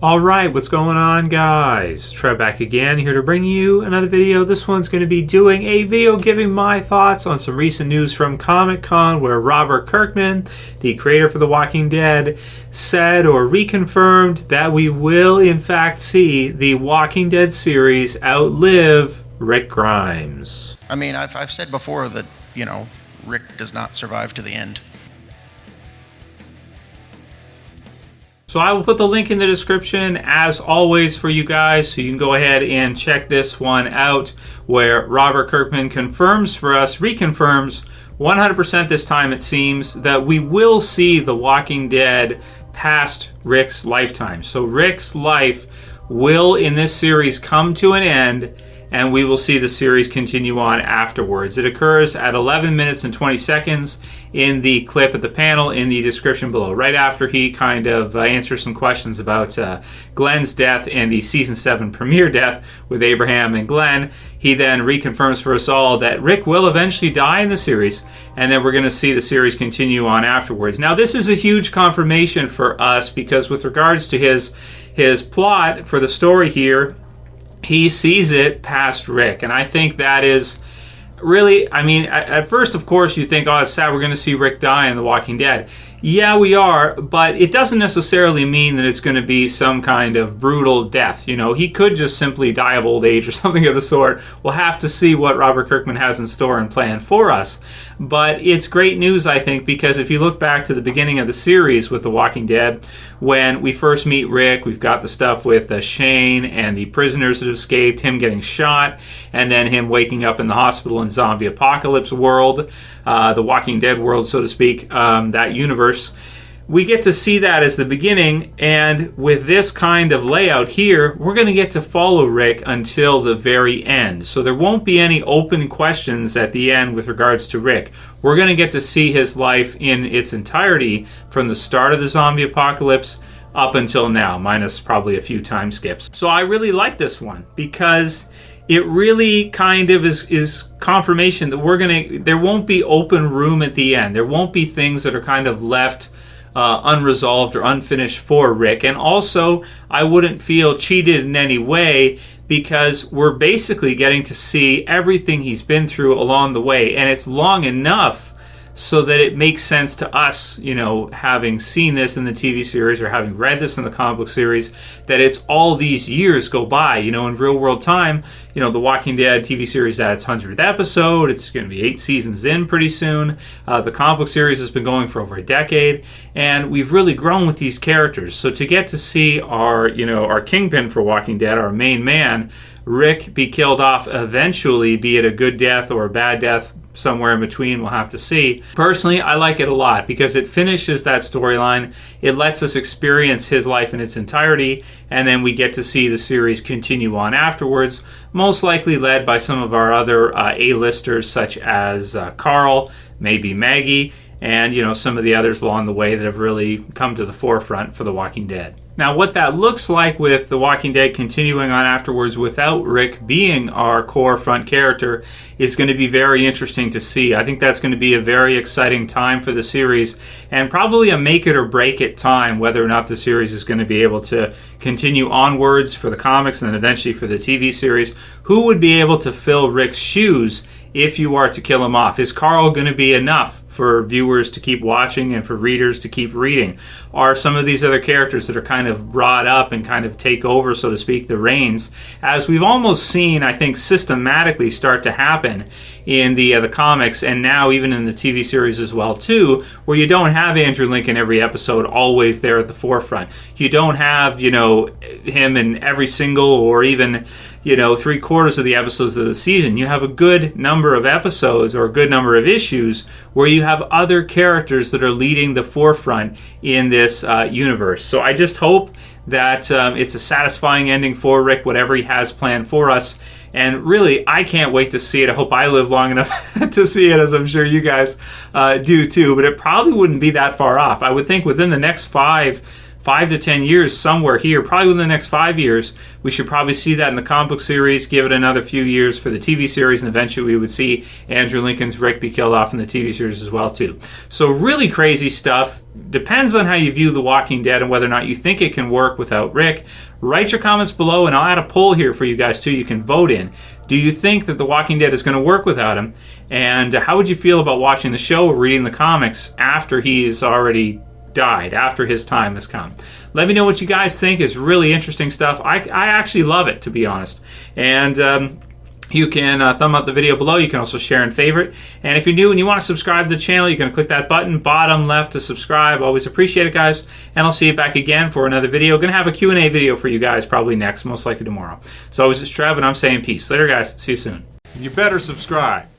Alright, what's going on, guys? Trev back again, here to bring you another video. This one's going to be doing a video giving my thoughts on some recent news from Comic-Con, where Robert Kirkman, the creator for The Walking Dead, said or reconfirmed that we will in fact see the Walking Dead series outlive Rick Grimes. I mean, I've said before that, Rick does not survive to the end. So I will put the link in the description as always for you guys, so you can go ahead and check this one out, where Robert Kirkman reconfirms 100% this time it seems, that we will see The Walking Dead past Rick's lifetime. So Rick's life will in this series come to an end, and we will see the series continue on afterwards. It occurs at 11 minutes and 20 seconds in the clip at the panel in the description below, right after he kind of answers some questions about Glenn's death and the Season 7 premiere death with Abraham and Glenn. He then reconfirms for us all that Rick will eventually die in the series, and then we're going to see the series continue on afterwards. Now, this is a huge confirmation for us, because with regards to his plot for the story here, he sees it past Rick, and I think that is really, at first, of course, you think, oh, it's sad we're going to see Rick die in The Walking Dead. Yeah, we are, but it doesn't necessarily mean that it's going to be some kind of brutal death. He could just simply die of old age or something of the sort. We'll have to see what Robert Kirkman has in store and planned for us. But it's great news, I think, because if you look back to the beginning of the series with The Walking Dead, when we first meet Rick, we've got the stuff with Shane and the prisoners that have escaped, him getting shot, and then him waking up in the hospital in zombie apocalypse world, the Walking Dead world, so to speak, that universe. We get to see that as the beginning, and with this kind of layout here, we're going to get to follow Rick until the very end. So there won't be any open questions at the end with regards to Rick. We're going to get to see his life in its entirety from the start of the zombie apocalypse up until now, minus probably a few time skips. So I really like this one, because it really kind of is confirmation that there won't be open room at the end. There won't be things that are kind of left unresolved or unfinished for Rick. And also, I wouldn't feel cheated in any way, because we're basically getting to see everything he's been through along the way. And it's long enough so that it makes sense to us, having seen this in the TV series or having read this in the comic book series, that it's all these years go by. In real world time, The Walking Dead TV series at its 100th episode. It's going to be 8 seasons in pretty soon. The comic book series has been going for over a decade, and we've really grown with these characters. So to get to see our kingpin for Walking Dead, our main man, Rick, be killed off eventually, be it a good death or a bad death, somewhere in between, we'll have to see. Personally, I like it a lot, because it finishes that storyline. It lets us experience his life in its entirety, and then we get to see the series continue on afterwards, most likely led by some of our other A-listers, such as Carl, maybe Maggie, and some of the others along the way that have really come to the forefront for The Walking Dead. Now, what that looks like with The Walking Dead continuing on afterwards without Rick being our core front character is going to be very interesting to see. I think that's going to be a very exciting time for the series, and probably a make it or break it time, whether or not the series is going to be able to continue onwards for the comics and then eventually for the TV series. Who would be able to fill Rick's shoes if you are to kill him off? Is Carl going to be enough for viewers to keep watching and for readers to keep reading? Are some of these other characters that are kind of brought up and kind of take over, so to speak, the reins, as we've almost seen, I think, systematically start to happen in the comics, and now even in the TV series as well too, where you don't have Andrew Lincoln every episode always there at the forefront. You don't have him in every single, or even 3/4 of the episodes of the season. You have a good number of episodes or a good number of issues where you have other characters that are leading the forefront in this universe. So I just hope that it's a satisfying ending for Rick, whatever he has planned for us. And really, I can't wait to see it. I hope I live long enough to see it, as I'm sure you guys do too. But it probably wouldn't be that far off. I would think within the next 5 5 to 10 years somewhere here, probably within the next 5 years, we should probably see that in the comic book series, give it another few years for the TV series, and eventually we would see Andrew Lincoln's Rick be killed off in the TV series as well too. So really crazy stuff. Depends on how you view The Walking Dead and whether or not you think it can work without Rick. Write your comments below, and I'll add a poll here for you guys too. You can vote in. Do you think that The Walking Dead is going to work without him? And how would you feel about watching the show or reading the comics after he's already died, after his time has come? Let me know what you guys think. It's really interesting stuff. I actually love it, to be honest. And you can thumb up the video below. You can also share and favorite. And if you're new and you want to subscribe to the channel, you're going to click that button bottom left to subscribe. Always appreciate it, guys. And I'll see you back again for another video. Going to have a Q&A video for you guys probably next, most likely tomorrow. So always, it's Trev, and I'm saying peace. Later, guys. See you soon. You better subscribe.